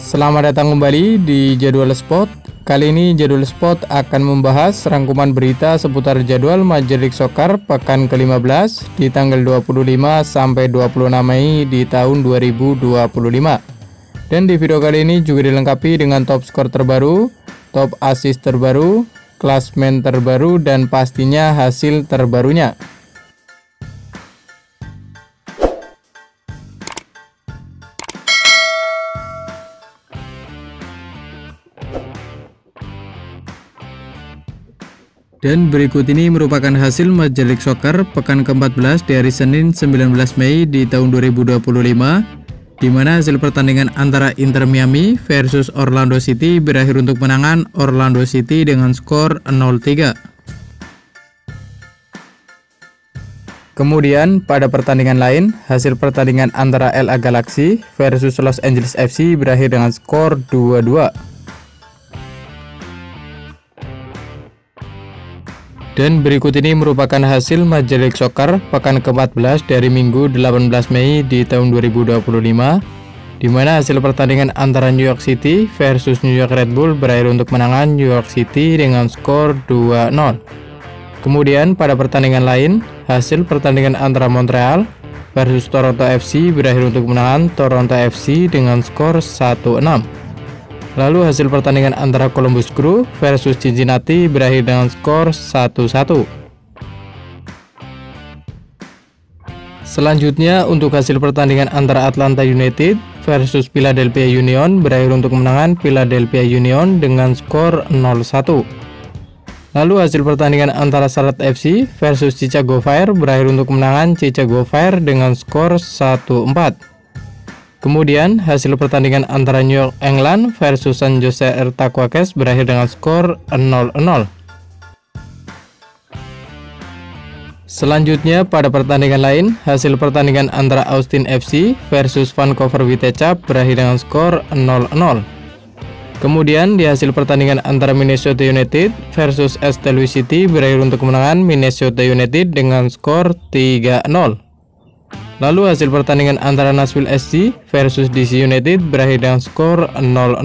Selamat datang kembali di Jadwal Sport. Kali ini Jadwal Sport akan membahas rangkuman berita seputar jadwal Major League Soccer pekan ke-15 di tanggal 25 sampai 26 Mei di tahun 2025. Dan di video kali ini juga dilengkapi dengan top skor terbaru, top assist terbaru, klasmen terbaru, dan pastinya hasil terbarunya. Dan berikut ini merupakan hasil Major League Soccer pekan ke-14 di hari Senin 19 Mei di tahun 2025, di mana hasil pertandingan antara Inter Miami versus Orlando City berakhir untuk menangan Orlando City dengan skor 0-3. Kemudian pada pertandingan lain, hasil pertandingan antara LA Galaxy versus Los Angeles FC berakhir dengan skor 2-2. Dan berikut ini merupakan hasil Major League Soccer pekan ke-14 dari Minggu 18 Mei di tahun 2025, di mana hasil pertandingan antara New York City versus New York Red Bull berakhir untuk menangan New York City dengan skor 2-0. Kemudian pada pertandingan lain, hasil pertandingan antara Montreal versus Toronto FC berakhir untuk menangan Toronto FC dengan skor 1-6. Lalu hasil pertandingan antara Columbus Crew versus Cincinnati berakhir dengan skor 1-1. Selanjutnya untuk hasil pertandingan antara Atlanta United versus Philadelphia Union berakhir untuk kemenangan Philadelphia Union dengan skor 0-1. Lalu hasil pertandingan antara Charlotte FC versus Chicago Fire berakhir untuk kemenangan Chicago Fire dengan skor 1-4. Kemudian hasil pertandingan antara New York England versus San Jose Earthquakes berakhir dengan skor 0-0. Selanjutnya pada pertandingan lain, hasil pertandingan antara Austin FC versus Vancouver Whitecaps berakhir dengan skor 0-0. Kemudian di hasil pertandingan antara Minnesota United versus St. Louis City berakhir untuk kemenangan Minnesota United dengan skor 3-0. Lalu hasil pertandingan antara Nashville SC versus DC United berakhir dengan skor 0-0.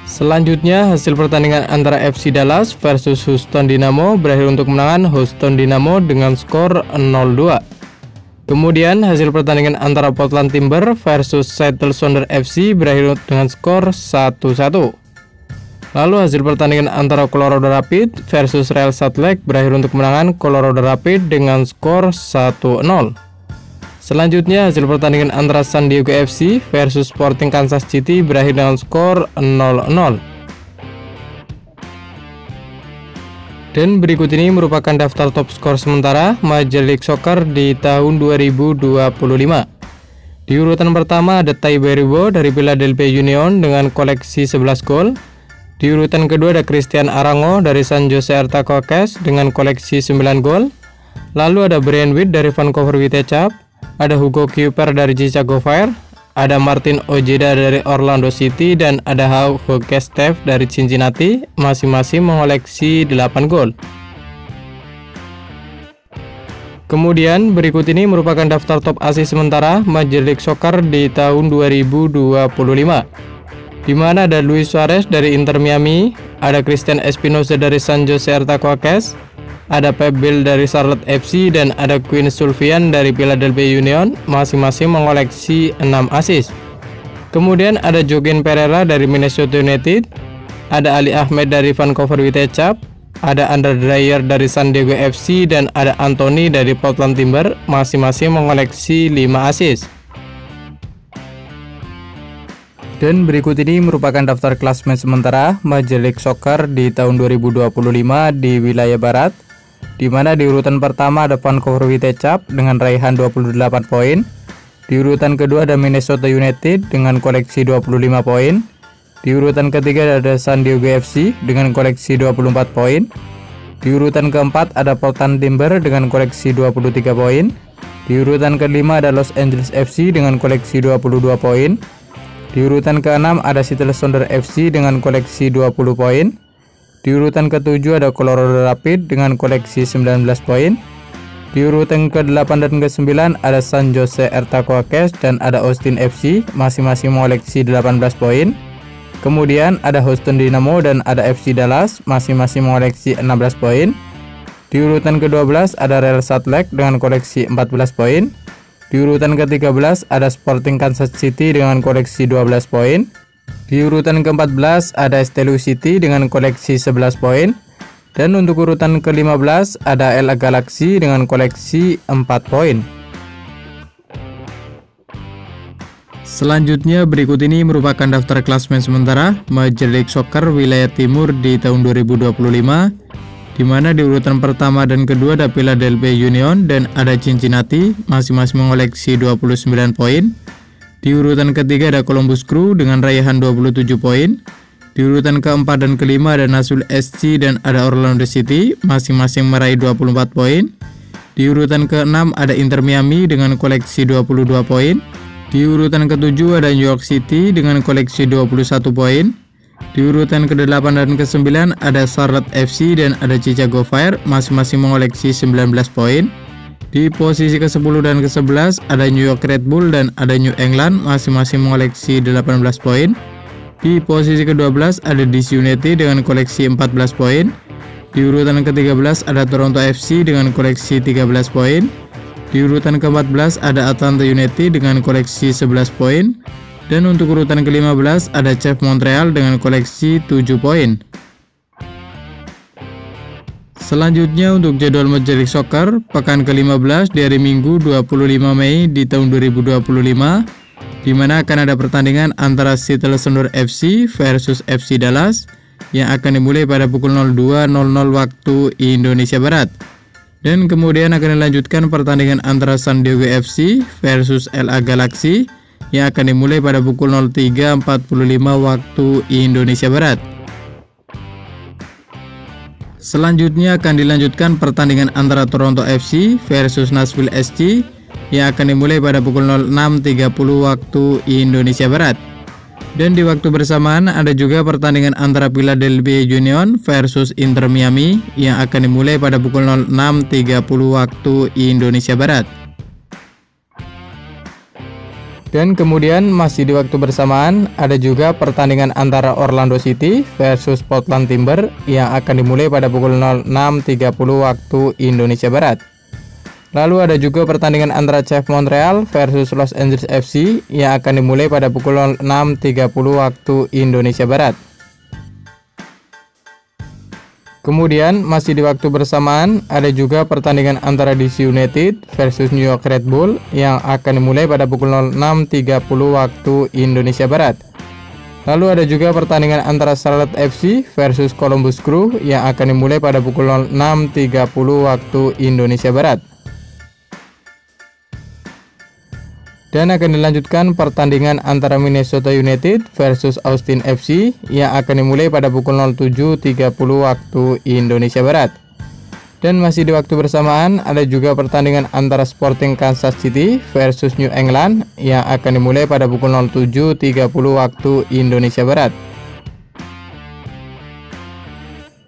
Selanjutnya hasil pertandingan antara FC Dallas versus Houston Dynamo berakhir untuk kemenangan Houston Dynamo dengan skor 0-2. Kemudian hasil pertandingan antara Portland Timber versus Seattle Sounders FC berakhir dengan skor 1-1. Lalu hasil pertandingan antara Colorado Rapids versus Real Salt Lake berakhir untuk kemenangan Colorado Rapids dengan skor 1-0. Selanjutnya hasil pertandingan antara San Diego FC versus Sporting Kansas City berakhir dengan skor 0-0. Dan berikut ini merupakan daftar top skor sementara Major League Soccer di tahun 2025. Di urutan pertama ada Ty Beribo dari Philadelphia Union dengan koleksi 11 gol. Di urutan kedua ada Cristian Arango dari San Jose Earthquakes dengan koleksi 9 gol. Lalu ada Brian Witt dari Vancouver Whitecaps, ada Hugo Kuiper dari Chicago Fire, ada Martin Ojeda dari Orlando City, dan ada Jorge Steph dari Cincinnati, masing-masing mengoleksi 8 gol. Kemudian berikut ini merupakan daftar top assist sementara Major League Soccer di tahun 2025. Di mana ada Luis Suarez dari Inter Miami, ada Cristian Espinoza dari San Jose Earthquakes, ada Pep Biel dari Charlotte FC, dan ada Quinn Sullivan dari Philadelphia Union, masing-masing mengoleksi 6 assist. Kemudian ada Joaquin Pereira dari Minnesota United, ada Ali Ahmed dari Vancouver Whitecaps, ada Andre Dreyer dari San Diego FC, dan ada Anthony dari Portland Timber, masing-masing mengoleksi 5 assist. Dan berikut ini merupakan daftar klasmen sementara Major League Soccer di tahun 2025 di wilayah barat, di mana di urutan pertama ada Vancouver Whitecaps dengan raihan 28 poin. Di urutan kedua ada Minnesota United dengan koleksi 25 poin. Di urutan ketiga ada San Diego FC dengan koleksi 24 poin. Di urutan keempat ada Portland Timber dengan koleksi 23 poin. Di urutan kelima ada Los Angeles FC dengan koleksi 22 poin. Di urutan ke-6 ada Seattle Sounders FC dengan koleksi 20 poin. Di urutan ke-7 ada Colorado Rapids dengan koleksi 19 poin. Di urutan ke-8 dan ke-9 ada San Jose Earthquakes dan ada Austin FC, masing-masing mengoleksi 18 poin. Kemudian ada Houston Dynamo dan ada FC Dallas, masing-masing mengoleksi 16 poin. Di urutan ke-12 ada Real Salt Lake dengan koleksi 14 poin. Di urutan ke-13 ada Sporting Kansas City dengan koleksi 12 poin. Di urutan ke-14 ada St. Louis City dengan koleksi 11 poin. Dan untuk urutan ke-15 ada LA Galaxy dengan koleksi 4 poin. Selanjutnya berikut ini merupakan daftar klasemen sementara Major League Soccer wilayah timur di tahun 2025, di mana di urutan pertama dan kedua ada Philadelphia Union dan ada Cincinnati, masing-masing mengoleksi 29 poin. Di urutan ketiga ada Columbus Crew dengan raihan 27 poin. Di urutan keempat dan kelima ada Nashville SC dan ada Orlando City, masing-masing meraih 24 poin. Di urutan keenam ada Inter Miami dengan koleksi 22 poin. Di urutan ketujuh ada New York City dengan koleksi 21 poin. Di urutan ke-8 dan ke-9 ada Charlotte FC dan ada Chicago Fire, masing-masing mengoleksi 19 poin. Di posisi ke-10 dan ke-11 ada New York Red Bull dan ada New England, masing-masing mengoleksi 18 poin. Di posisi ke-12 ada DC United dengan koleksi 14 poin. Di urutan ke-13 ada Toronto FC dengan koleksi 13 poin. Di urutan ke-14 ada Atlanta United dengan koleksi 11 poin. Dan untuk urutan ke-15 ada CF Montreal dengan koleksi 7 poin. Selanjutnya untuk jadwal Major League Soccer pekan ke-15 di hari Minggu 25 Mei di tahun 2025. Di mana akan ada pertandingan antara Seattle Sounders FC versus FC Dallas yang akan dimulai pada pukul 02.00 waktu Indonesia Barat. Dan kemudian akan dilanjutkan pertandingan antara San Diego FC versus LA Galaxy yang akan dimulai pada pukul 03.45 waktu Indonesia Barat. Selanjutnya akan dilanjutkan pertandingan antara Toronto FC versus Nashville SC yang akan dimulai pada pukul 06.30 waktu Indonesia Barat. Dan di waktu bersamaan ada juga pertandingan antara Philadelphia Union versus Inter Miami yang akan dimulai pada pukul 06.30 waktu Indonesia Barat. Dan kemudian masih di waktu bersamaan ada juga pertandingan antara Orlando City versus Portland Timber yang akan dimulai pada pukul 06.30 waktu Indonesia Barat. Lalu ada juga pertandingan antara CF Montreal versus Los Angeles FC yang akan dimulai pada pukul 06.30 waktu Indonesia Barat. Kemudian masih di waktu bersamaan ada juga pertandingan antara DC United versus New York Red Bull yang akan dimulai pada pukul 06.30 waktu Indonesia Barat. Lalu ada juga pertandingan antara Charlotte FC versus Columbus Crew yang akan dimulai pada pukul 06.30 waktu Indonesia Barat. Dan akan dilanjutkan pertandingan antara Minnesota United versus Austin FC yang akan dimulai pada pukul 07.30 waktu Indonesia Barat. Dan masih di waktu bersamaan ada juga pertandingan antara Sporting Kansas City versus New England yang akan dimulai pada pukul 07.30 waktu Indonesia Barat.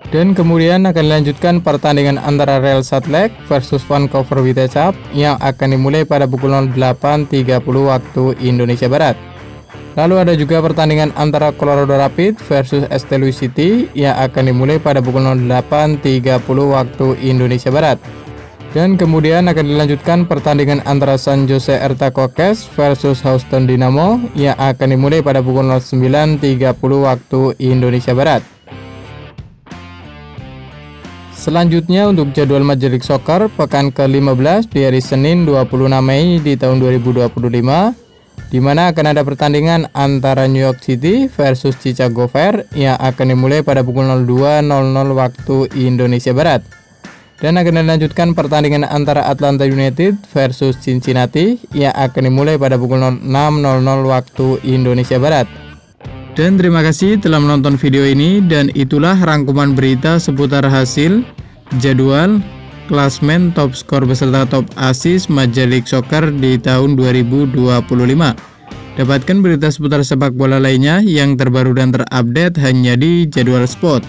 Dan kemudian akan dilanjutkan pertandingan antara Real Salt Lake versus Vancouver Whitecaps yang akan dimulai pada pukul 08.30 waktu Indonesia Barat. Lalu ada juga pertandingan antara Colorado Rapids versus St. Louis City yang akan dimulai pada pukul 08.30 waktu Indonesia Barat. Dan kemudian akan dilanjutkan pertandingan antara San Jose Earthquakes versus Houston Dynamo yang akan dimulai pada pukul 09.30 waktu Indonesia Barat. Selanjutnya untuk jadwal Major League Soccer pekan ke-15 di hari Senin 26 Mei di tahun 2025, di mana akan ada pertandingan antara New York City versus Chicago Fire yang akan dimulai pada pukul 02.00 waktu Indonesia Barat. Dan akan dilanjutkan pertandingan antara Atlanta United versus Cincinnati yang akan dimulai pada pukul 06.00 waktu Indonesia Barat. Dan terima kasih telah menonton video ini, dan itulah rangkuman berita seputar hasil, jadwal, klasmen, top skor beserta top assist Major League Soccer di tahun 2025. Dapatkan berita seputar sepak bola lainnya yang terbaru dan terupdate hanya di Jadwal Sport.